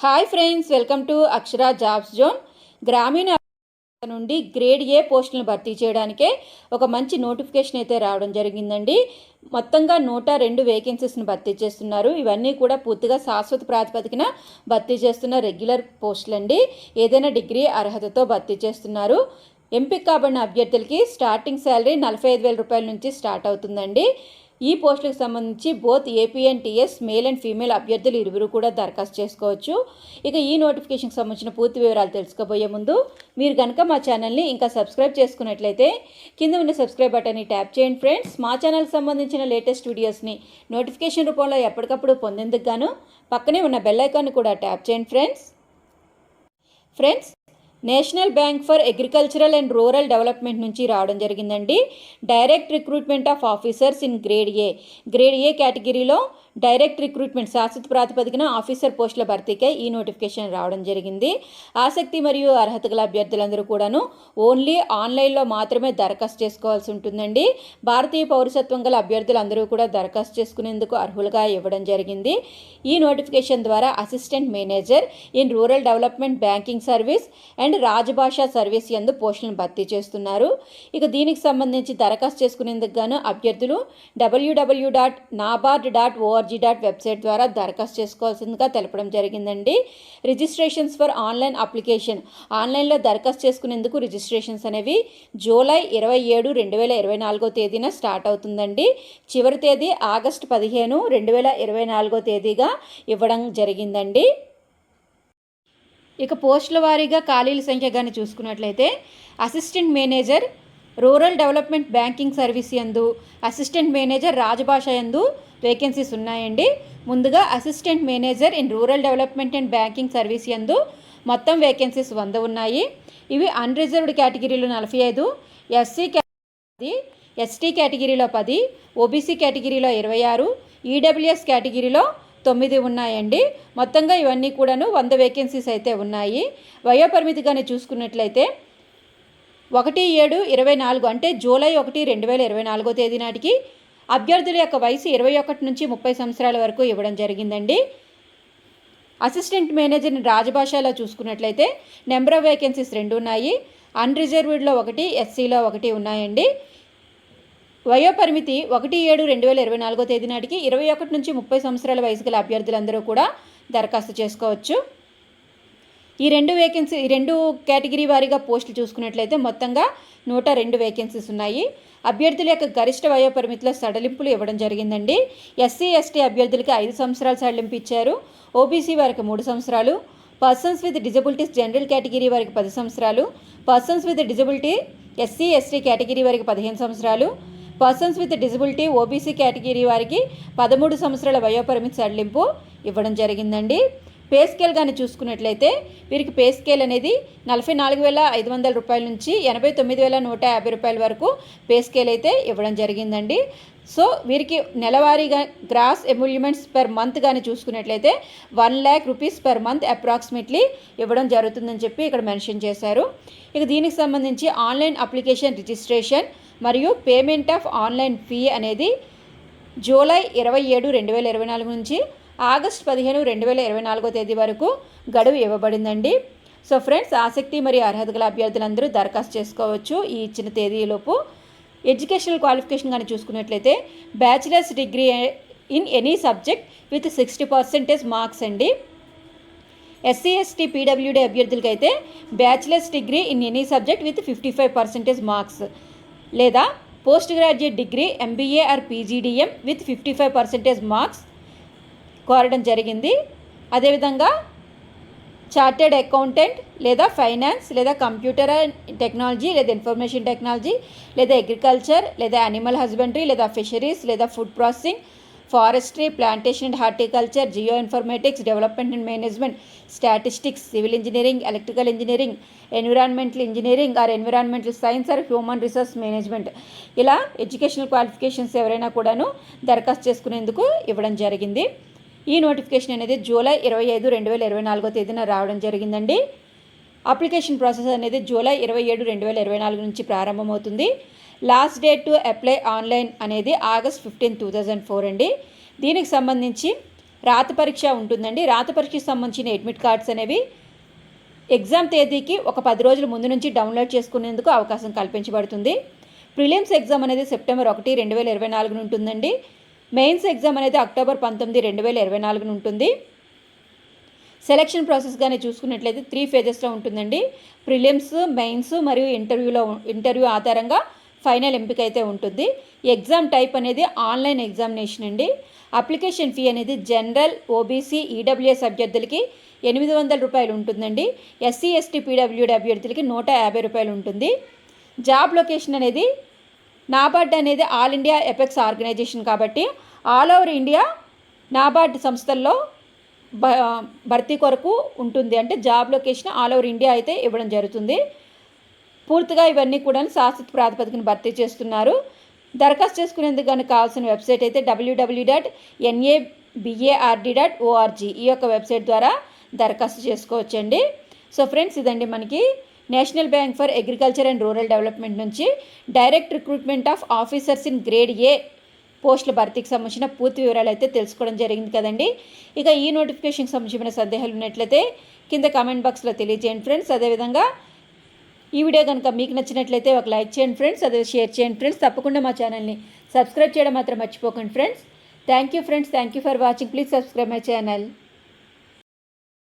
Hi friends, welcome to Akshara jobs zone. గ్రామీణ నుండి grade A పోస్టులను భర్తీ చేయడానికే ఒక మంచి నోటిఫికేషన్ అయితే రావడం జరిగిందండి. మొత్తంగా 102 వేకెన్సీస్ని భర్తీ చేస్తున్నారు. ఇవన్నీ కూడా పూర్తిగా శాశ్వత ప్రాతిపదికన భర్తీ చేస్తున్న రెగ్యులర్ పోస్టులు అండి. ఏదైనా డిగ్రీ అర్హతతో భర్తీ చేస్తున్నారు. ఎంపిక కాబడిన అభ్యర్థులకి స్టార్టింగ్ శాలరీ 45,000 రూపాయల నుంచి స్టార్ట్ అవుతుందండి. ఈ పోస్టులకు సంబంధించి both AP and TS male and female అభ్యర్థులు ఇరువురు కూడా దరఖాస్తు చేసుకోవచ్చు. ఇక ఈ నోటిఫికేషన్కి సంబంధించిన పూర్తి వివరాలు తెలుసుకోబోయే ముందు మీరు కనుక మా ఛానల్ని ఇంకా సబ్స్క్రైబ్ చేసుకున్నట్లయితే కింద ఉన్న సబ్స్క్రైబ్ బటన్ని ట్యాప్ చేయండి ఫ్రెండ్స్. మా ఛానల్కి సంబంధించిన లేటెస్ట్ వీడియోస్ని నోటిఫికేషన్ రూపంలో ఎప్పటికప్పుడు పొందేందుకు గాను పక్కనే ఉన్న బెల్ ఐకాన్ని కూడా ట్యాప్ చేయండి friends. National bank for agricultural and rural development నుంచి రావడం జరిగిందండి. Direct recruitment of officers in grade ఏ కేటగిరీలో డైరెక్ట్ రిక్రూట్మెంట్ శాశ్వత ప్రాతిపదికన ఆఫీసర్ పోస్టుల భర్తీకై ఈ నోటిఫికేషన్ రావడం జరిగింది. ఆసక్తి మరియు అర్హత గల అభ్యర్థులందరూ కూడాను ఓన్లీ ఆన్లైన్లో మాత్రమే దరఖాస్తు చేసుకోవాల్సి ఉంటుందండి. భారతీయ పౌరసత్వం గల అభ్యర్థులందరూ కూడా దరఖాస్తు చేసుకునేందుకు అర్హులుగా ఇవ్వడం జరిగింది. ఈ నోటిఫికేషన్ ద్వారా assistant manager in rural development banking service and Rajbhasha service యందు పోస్టులను భర్తీ చేస్తున్నారు. ఇక దీనికి సంబంధించి దరఖాస్తు చేసుకునేందుకు గాను అభ్యర్థులు www.nabard.org వెబ్సైట్ ద్వారా దరఖాస్తు చేసుకోవాల్సిందిగా తెలపడం జరిగిందండి. రిజిస్ట్రేషన్స్ ఫర్ ఆన్లైన్ అప్లికేషన్, ఆన్లైన్లో దరఖాస్తు చేసుకునేందుకు రిజిస్ట్రేషన్స్ అనేవి జూలై 27, 2024 తేదీన స్టార్ట్ అవుతుందండి. చివరి తేదీ ఆగస్టు 15, 2024 తేదీగా ఇవ్వడం జరిగిందండి. ఇక పోస్టుల వారీగా ఖాళీల సంఖ్య కానీ చూసుకున్నట్లయితే assistant manager rural development banking service యందు, అసిస్టెంట్ మేనేజర్ రాజభాష యందు వేకెన్సీస్ ఉన్నాయండి. ముందుగా assistant manager in rural development and banking service యందు మొత్తం వేకెన్సీస్ 100 ఉన్నాయి. ఇవి అన్రిజర్వ్డ్ కేటగిరీలో 45, ఎస్సీ కేటగిరీ, ఎస్టీ కేటగిరీలో 10, ఓబీసీ కేటగిరీలో 26, ఈడబ్ల్యూఎస్ కేటగిరీలో 9 ఉన్నాయండి. మొత్తంగా ఇవన్నీ కూడాను 100 వేకెన్సీస్ అయితే ఉన్నాయి. వయోపరిమితి కానీ చూసుకున్నట్లయితే 1/7/24 అంటే జూలై 1, 2024 తేదీ నాటికి అభ్యర్థుల యొక్క వయసు 21 నుంచి 30 సంవత్సరాల వరకు ఇవ్వడం జరిగిందండి. అసిస్టెంట్ మేనేజర్ని రాజభాషలో చూసుకున్నట్లయితే నెంబర్ ఆఫ్ వేకెన్సీస్ 2 ఉన్నాయి. అన్రిజర్వ్డ్లో 1, ఎస్సీలో 1 ఉన్నాయండి. వయోపరిమితి 1/7/2024 తేదీ నాటికి 21 నుంచి 30 సంవత్సరాల వయసు గల అభ్యర్థులందరూ కూడా దరఖాస్తు చేసుకోవచ్చు. ఈ రెండు కేటగిరీ వారీగా పోస్టులు చూసుకున్నట్లయితే మొత్తంగా 102 వేకెన్సీస్ ఉన్నాయి. అభ్యర్థుల యొక్క గరిష్ట వయోపరిమితిలో సడలింపులు ఇవ్వడం జరిగిందండి. ఎస్సీ ఎస్టీ అభ్యర్థులకి 5 సంవత్సరాల సడలింపు ఇచ్చారు. ఓబీసీ వారికి 3 సంవత్సరాలు, persons with disabilities general category వారికి 10 సంవత్సరాలు, persons with disability SC ST category వారికి 15 సంవత్సరాలు, persons with disability OBC category వారికి 13 సంవత్సరాల వయోపరిమితి సడలింపు ఇవ్వడం జరిగిందండి. పే స్కేల్ కానీ చూసుకున్నట్లయితే వీరికి పే స్కేల్ అనేది 44,500 రూపాయల నుంచి 89,150 రూపాయల వరకు పే స్కేల్ అయితే ఇవ్వడం జరిగిందండి. సో వీరికి నెలవారీగా గ్రాస్ ఎమ్యూల్మెంట్స్ పర్ మంత్ కానీ చూసుకున్నట్లయితే 1 lakh rupees per month approximately ఇవ్వడం జరుగుతుందని చెప్పి ఇక్కడ మెన్షన్ చేశారు. ఇక దీనికి సంబంధించి ఆన్లైన్ అప్లికేషన్ రిజిస్ట్రేషన్ మరియు పేమెంట్ ఆఫ్ ఆన్లైన్ ఫీ అనేది జూలై 27, 2024 నుంచి ఆగస్టు 15, 2024 తేదీ వరకు గడువు ఇవ్వబడిందండి. సో ఫ్రెండ్స్, ఆసక్తి మరియు అర్హత గల అభ్యర్థులందరూ దరఖాస్తు చేసుకోవచ్చు ఈ ఇచ్చిన తేదీలోపు. ఎడ్యుకేషనల్ క్వాలిఫికేషన్ కానీ చూసుకున్నట్లయితే bachelor's degree in any subject with 60% marks అండి. ఎస్సీ ఎస్టీ పీడబ్ల్యూడీ అభ్యర్థులకి అయితే bachelor's degree in any subject with 55% marks లేదా post graduate degree MBA or PGDM with 55% marks కోరడం జరిగింది. అదేవిధంగా చార్టెడ్ అకౌంటెంట్ లేదా ఫైనాన్స్ లేదా కంప్యూటర్ టెక్నాలజీ లేదా ఇన్ఫర్మేషన్ టెక్నాలజీ లేదా అగ్రికల్చర్ లేదా యానిమల్ హస్బెండరీ లేదా ఫిషరీస్ లేదా food processing, forestry, plantation and horticulture, geoinformatics, development and management, statistics, civil engineering, electrical engineering, environmental engineering or environmental science or human resource management, ఇలా educational qualifications ఎవరైనా కూడాను దరఖాస్తు చేసుకునేందుకు ఇవ్వడం జరిగింది. ఈ నోటిఫికేషన్ అనేది జూలై 25, 2024 తేదీన రావడం జరిగిందండి. అప్లికేషన్ ప్రాసెస్ అనేది జూలై 27, 2024 నుంచి ప్రారంభమవుతుంది. Last date to apply online అనేది ఆగస్ట్ 15, 2004 అండి. దీనికి సంబంధించి రాత పరీక్ష ఉంటుందండి. రాత పరీక్షకు సంబంధించిన అడ్మిట్ కార్డ్స్ అనేవి ఎగ్జామ్ తేదీకి ఒక 10 రోజుల ముందు నుంచి డౌన్లోడ్ చేసుకునేందుకు అవకాశం కల్పించబడుతుంది. ప్రిలిమ్స్ ఎగ్జామ్ అనేది సెప్టెంబర్ 1, 2024 ఉంటుందండి. మెయిన్స్ ఎగ్జామ్ అనేది అక్టోబర్ 19, 2024 ఉంటుంది. సెలక్షన్ ప్రాసెస్ కానీ చూసుకున్నట్లయితే 3 ఫేజెస్లో ఉంటుందండి. ప్రిలిమ్స్, మెయిన్స్ మరియు ఇంటర్వ్యూ ఆధారంగా ఫైనల్ ఎంపిక అయితే ఉంటుంది. ఎగ్జామ్ టైప్ అనేది ఆన్లైన్ ఎగ్జామినేషన్ అండి. అప్లికేషన్ ఫీ అనేది జనరల్, ఓబీసీ, ఈడబ్ల్యూఎస్ అభ్యర్థులకి 800 రూపాయలు ఉంటుందండి. ఎస్సీ, ఎస్టీ, పీడబ్ల్యూడీ అభ్యర్థులకి 150 రూపాయలు ఉంటుంది. జాబ్ లొకేషన్ అనేది నాబార్డ్ అనేది ఆల్ ఇండియా ఎపెక్స్ ఆర్గనైజేషన్ కాబట్టి ఆల్ ఓవర్ ఇండియా నాబార్డ్ సంస్థల్లో భర్తీ కొరకు ఉంటుంది. అంటే job location all over India అయితే ఇవ్వడం జరుగుతుంది. పూర్తిగా ఇవన్నీ కూడా శాశ్వత ప్రాతిపదికన భర్తీ చేస్తున్నారు. దరఖాస్తు చేసుకునేందుకు కానీ కావాల్సిన వెబ్సైట్ అయితే www.nabard.org ఈ యొక్క వెబ్సైట్ ద్వారా దరఖాస్తు చేసుకోవచ్చండి. సో ఫ్రెండ్స్, ఇదండి మనకి national bank for agriculture and rural development నుంచి direct recruitment of officers in grade A పోస్టుల భర్తీకి సంబంధించిన పూర్తి వివరాలు అయితే తెలుసుకోవడం జరిగింది కదండి. ఇక ఈ నోటిఫికేషన్కి సంబంధించిన సందేహాలు ఉన్నట్లయితే కింద కామెంట్ బాక్స్లో తెలియజేయండి ఫ్రెండ్స్. అదేవిధంగా ఈ వీడియో కనుక మీకు నచ్చినట్లయితే ఒక లైక్ చేయండి ఫ్రెండ్స్, అదే షేర్ చేయండి ఫ్రెండ్స్. తప్పకుండా మా ఛానల్ని సబ్స్క్రైబ్ చేయడం మాత్రం మర్చిపోకండి friends. Thank you friends, thank you for watching. Please subscribe my channel.